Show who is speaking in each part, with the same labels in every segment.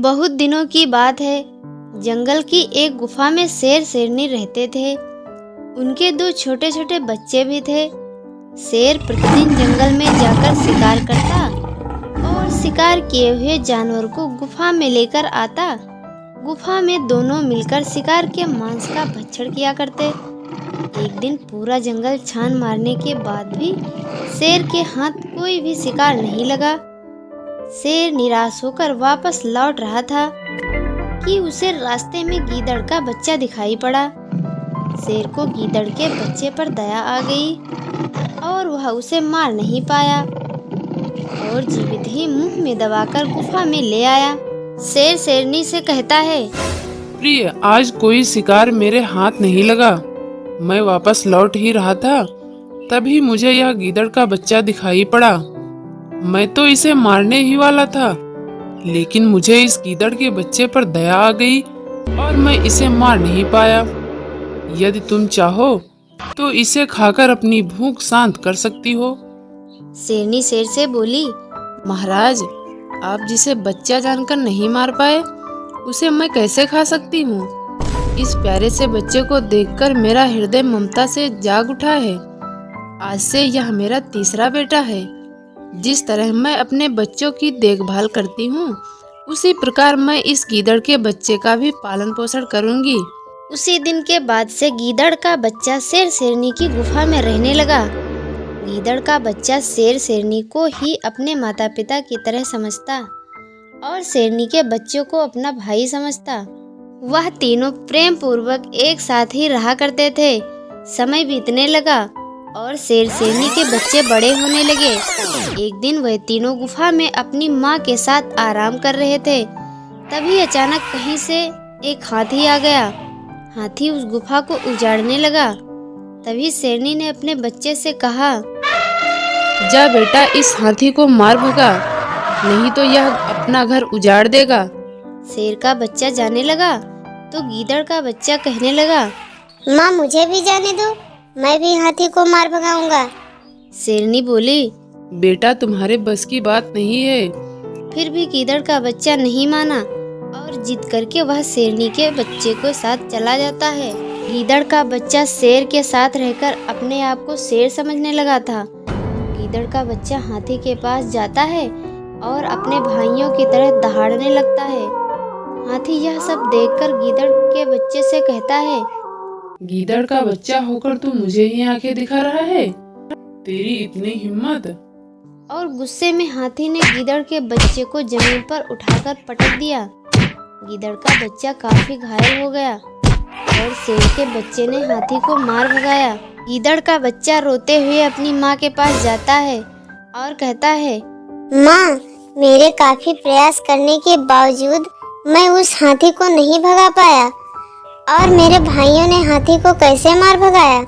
Speaker 1: बहुत दिनों की बात है। जंगल की एक गुफा में शेर शेरनी रहते थे। उनके दो छोटे छोटे बच्चे भी थे। शेर प्रतिदिन जंगल में जाकर शिकार करता और शिकार किए हुए जानवर को गुफा में लेकर आता। गुफा में दोनों मिलकर शिकार के मांस का भक्षण किया करते। एक दिन पूरा जंगल छान मारने के बाद भी शेर के हाथ कोई भी शिकार नहीं लगा। शेर निराश होकर वापस लौट रहा था कि उसे रास्ते में गीदड़ का बच्चा दिखाई पड़ा। शेर को गीदड़ के बच्चे पर दया आ गई और वह उसे मार नहीं पाया और जीवित ही मुंह में दबाकर गुफा में ले आया। शेर शेरनी से कहता है,
Speaker 2: प्रिय, आज कोई शिकार मेरे हाथ नहीं लगा। मैं वापस लौट ही रहा था, तभी मुझे यह गीदड़ का बच्चा दिखाई पड़ा। मैं तो इसे मारने ही वाला था, लेकिन मुझे इस गीदड़ के बच्चे पर दया आ गई और मैं इसे मार नहीं पाया। यदि तुम चाहो तो इसे खाकर अपनी भूख शांत कर सकती हो।
Speaker 1: शेरनी शेर से बोली,
Speaker 3: महाराज, आप जिसे बच्चा जानकर नहीं मार पाए, उसे मैं कैसे खा सकती हूँ। इस प्यारे से बच्चे को देखकर मेरा हृदय ममता से जाग उठा है। आज से यह मेरा तीसरा बेटा है। जिस तरह मैं अपने बच्चों की देखभाल करती हूँ, उसी प्रकार मैं इस गीदड़ के बच्चे का भी पालन पोषण करूँगी।
Speaker 1: उसी दिन के बाद से गीदड़ का बच्चा शेर शेरनी की गुफा में रहने लगा। गीदड़ का बच्चा शेर शेरनी को ही अपने माता पिता की तरह समझता और शेरनी के बच्चों को अपना भाई समझता। वह तीनों प्रेम पूर्वक एक साथ ही रहा करते थे। समय बीतने लगा और शेर शेरनी के बच्चे बड़े होने लगे। एक दिन वह तीनों गुफा में अपनी माँ के साथ आराम कर रहे थे। तभी अचानक कहीं से एक हाथी आ गया। हाथी उस गुफा को उजाड़ने लगा। तभी शेरनी ने अपने बच्चे से कहा,
Speaker 3: जा बेटा, इस हाथी को मार भगा, नहीं तो यह अपना घर उजाड़ देगा।
Speaker 1: शेर का बच्चा जाने लगा तो गीदड़ का बच्चा कहने लगा,
Speaker 4: माँ, मुझे भी जाने दो, मैं भी हाथी को मार भगाऊंगा।
Speaker 1: शेरनी बोली,
Speaker 3: बेटा, तुम्हारे बस की बात नहीं है।
Speaker 1: फिर भी गीदड़ का बच्चा नहीं माना और जिद करके वह शेरनी के बच्चे के साथ चला जाता है। गीदड़ का बच्चा शेर के साथ रहकर अपने आप को शेर समझने लगा था। गीदड़ का बच्चा हाथी के पास जाता है और अपने भाइयों की तरह दहाड़ने लगता है। हाथी यह सब देखकर गीदड़ के बच्चे से कहता है,
Speaker 2: गीदड़ का बच्चा होकर तू मुझे ही आंखें दिखा रहा है? तेरी इतनी हिम्मत!
Speaker 1: और गुस्से में हाथी ने गीदड़ के बच्चे को जमीन पर उठाकर पटक दिया। गीदड़ का बच्चा काफी घायल हो गया और शेर के बच्चे ने हाथी को मार भगाया। गीदड़ का बच्चा रोते हुए अपनी माँ के पास जाता है और कहता है,
Speaker 4: माँ, मेरे काफी प्रयास करने के बावजूद मैं उस हाथी को नहीं भगा पाया और मेरे भाइयों ने हाथी को कैसे मार भगाया।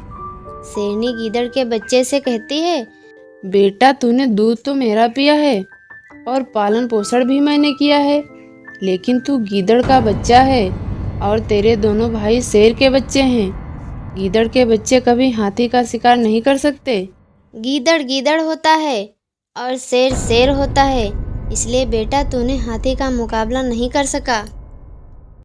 Speaker 1: शेरनी गीदड़ के बच्चे से कहती है,
Speaker 3: बेटा, तूने दूध तो मेरा पिया है और पालन पोषण भी मैंने किया है, लेकिन तू गीदड़ का बच्चा है और तेरे दोनों भाई शेर के बच्चे हैं। गीदड़ के बच्चे कभी हाथी का शिकार नहीं कर सकते।
Speaker 1: गीदड़ गीदड़ होता है और शेर शेर होता है, इसलिए बेटा तूने हाथी का मुकाबला नहीं कर सका।